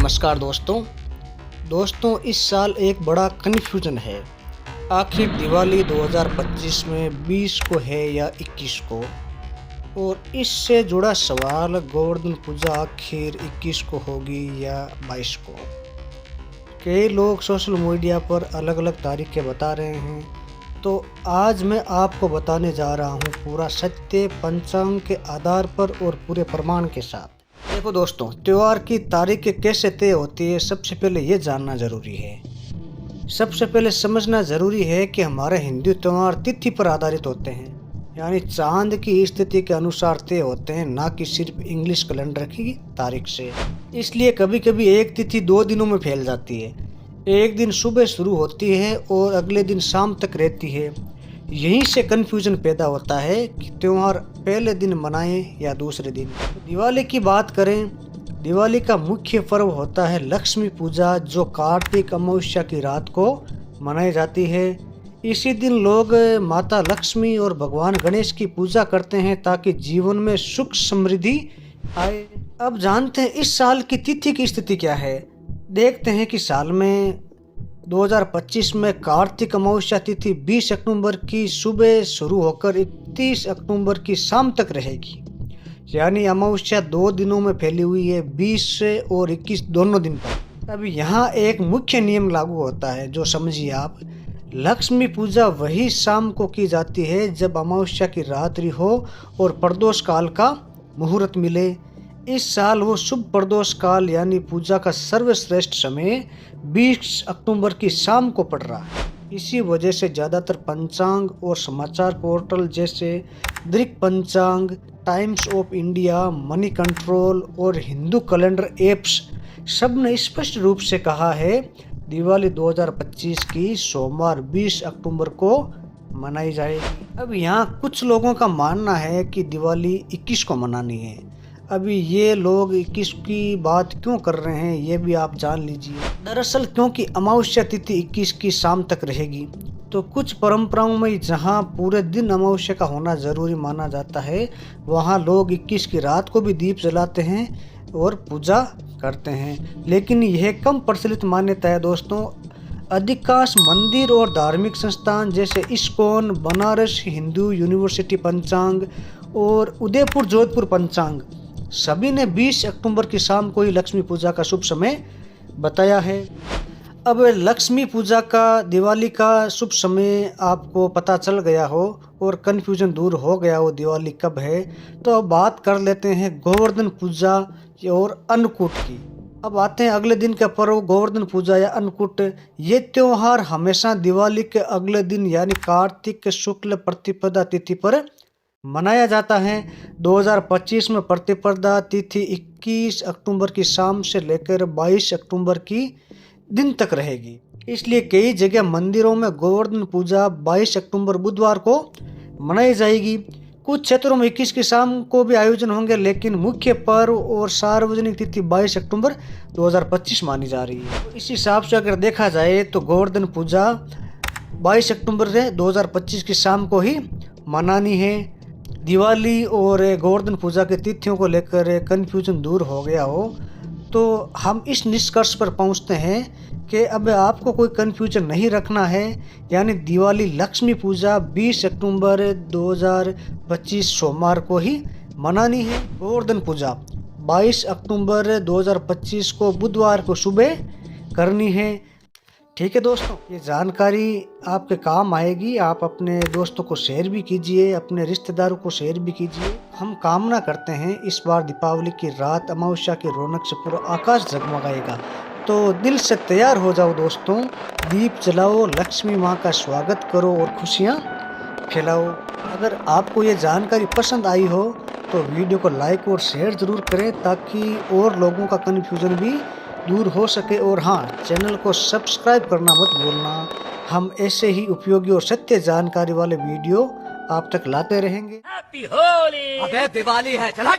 नमस्कार दोस्तों इस साल एक बड़ा कन्फ्यूजन है। आखिर दिवाली 2025 में 20 को है या 21 को, और इससे जुड़ा सवाल गोवर्धन पूजा आखिर 21 को होगी या 22 को। कई लोग सोशल मीडिया पर अलग अलग तारीखें बता रहे हैं, तो आज मैं आपको बताने जा रहा हूँ पूरा सत्य पंचांग के आधार पर और पूरे प्रमाण के साथ। देखो दोस्तों, त्योहार की तारीखें कैसे तय होती है, सबसे पहले ये जानना जरूरी है। सबसे पहले समझना जरूरी है कि हमारे हिंदू त्योहार तिथि पर आधारित होते हैं, यानी चांद की स्थिति के अनुसार तय होते हैं, ना कि सिर्फ इंग्लिश कैलेंडर की तारीख से। इसलिए कभी कभी एक तिथि 2 दिनों में फैल जाती है। एक दिन सुबह शुरू होती है और अगले दिन शाम तक रहती है। यहीं से कन्फ्यूजन पैदा होता है कि त्योहार पहले दिन मनाएं या दूसरे दिन। दिवाली की बात करें, दिवाली का मुख्य पर्व होता है लक्ष्मी पूजा, जो कार्तिक अमावस्या की रात को मनाई जाती है। इसी दिन लोग माता लक्ष्मी और भगवान गणेश की पूजा करते हैं ताकि जीवन में सुख समृद्धि आए। अब जानते हैं इस साल की तिथि की स्थिति क्या है। देखते हैं कि साल में 2025 में कार्तिक अमावस्या तिथि 20 अक्टूबर की सुबह शुरू होकर 31 अक्टूबर की शाम तक रहेगी, यानी अमावस्या 2 दिनों में फैली हुई है, 20 और 21 दोनों दिन पर। अब यहाँ एक मुख्य नियम लागू होता है, जो समझिए आप। लक्ष्मी पूजा वही शाम को की जाती है जब अमावस्या की रात्रि हो और प्रदोष काल का मुहूर्त मिले। इस साल वो शुभ प्रदोष काल यानी पूजा का सर्वश्रेष्ठ समय 20 अक्टूबर की शाम को पड़ रहा है। इसी वजह से ज़्यादातर पंचांग और समाचार पोर्टल जैसे दृक पंचांग, times of India, money control और हिंदू कैलेंडर एप्स सब ने स्पष्ट रूप से कहा है दिवाली 2025 की सोमवार 20 अक्टूबर को मनाई जाएगी। अब यहाँ कुछ लोगों का मानना है कि दिवाली 21 को मनानी है। अभी ये लोग 21 की बात क्यों कर रहे हैं, ये भी आप जान लीजिए। दरअसल क्योंकि अमावस्या तिथि 21 की शाम तक रहेगी, तो कुछ परंपराओं में जहां पूरे दिन अमावस्या का होना जरूरी माना जाता है, वहां लोग 21 की रात को भी दीप जलाते हैं और पूजा करते हैं। लेकिन यह कम प्रचलित मान्यता है दोस्तों। अधिकांश मंदिर और धार्मिक संस्थान जैसे इस्कॉन, बनारस हिंदू यूनिवर्सिटी पंचांग और उदयपुर जोधपुर पंचांग सभी ने 20 अक्टूबर की शाम को ही लक्ष्मी पूजा का शुभ समय बताया है। अब लक्ष्मी पूजा का, दिवाली का शुभ समय आपको पता चल गया हो और कन्फ्यूजन दूर हो गया हो दिवाली कब है, तो अब बात कर लेते हैं गोवर्धन पूजा और अन्नकूट की। अब आते हैं अगले दिन का पर्व गोवर्धन पूजा या अन्नकूट। ये त्योहार हमेशा दिवाली के अगले दिन यानी कार्तिक शुक्ल प्रतिपदा तिथि पर मनाया जाता है। 2025 में प्रतिपदा तिथि 21 अक्टूबर की शाम से लेकर 22 अक्टूबर की दिन तक रहेगी। इसलिए कई जगह मंदिरों में गोवर्धन पूजा 22 अक्टूबर बुधवार को मनाई जाएगी। कुछ क्षेत्रों में 21 की शाम को भी आयोजन होंगे, लेकिन मुख्य पर्व और सार्वजनिक तिथि 22 अक्टूबर 2025 मानी जा रही है। इस हिसाब से अगर देखा जाए तो गोवर्धन पूजा 22 अक्टूबर से 2025 की शाम को ही मनानी है। दिवाली और गोवर्धन पूजा के तिथियों को लेकर कन्फ्यूजन दूर हो गया हो, तो हम इस निष्कर्ष पर पहुंचते हैं कि अब आपको कोई कन्फ्यूजन नहीं रखना है, यानी दिवाली लक्ष्मी पूजा 20 अक्टूबर 2025 सोमवार को ही मनानी है। गोवर्धन पूजा 22 अक्टूबर 2025 को बुधवार को सुबह करनी है। ठीक है दोस्तों, ये जानकारी आपके काम आएगी। आप अपने दोस्तों को शेयर भी कीजिए, अपने रिश्तेदारों को शेयर भी कीजिए। हम कामना करते हैं इस बार दीपावली की रात अमावस्या की रौनक से पूरा आकाश जगमगाएगा। तो दिल से तैयार हो जाओ दोस्तों, दीप जलाओ, लक्ष्मी माँ का स्वागत करो और खुशियाँ फैलाओ। अगर आपको ये जानकारी पसंद आई हो तो वीडियो को लाइक और शेयर ज़रूर करें, ताकि और लोगों का कन्फ्यूज़न भी दूर हो सके। और हाँ, चैनल को सब्सक्राइब करना मत भूलना। हम ऐसे ही उपयोगी और सत्य जानकारी वाले वीडियो आप तक लाते रहेंगे। हैप्पी होली। अबे दिवाली है, चला।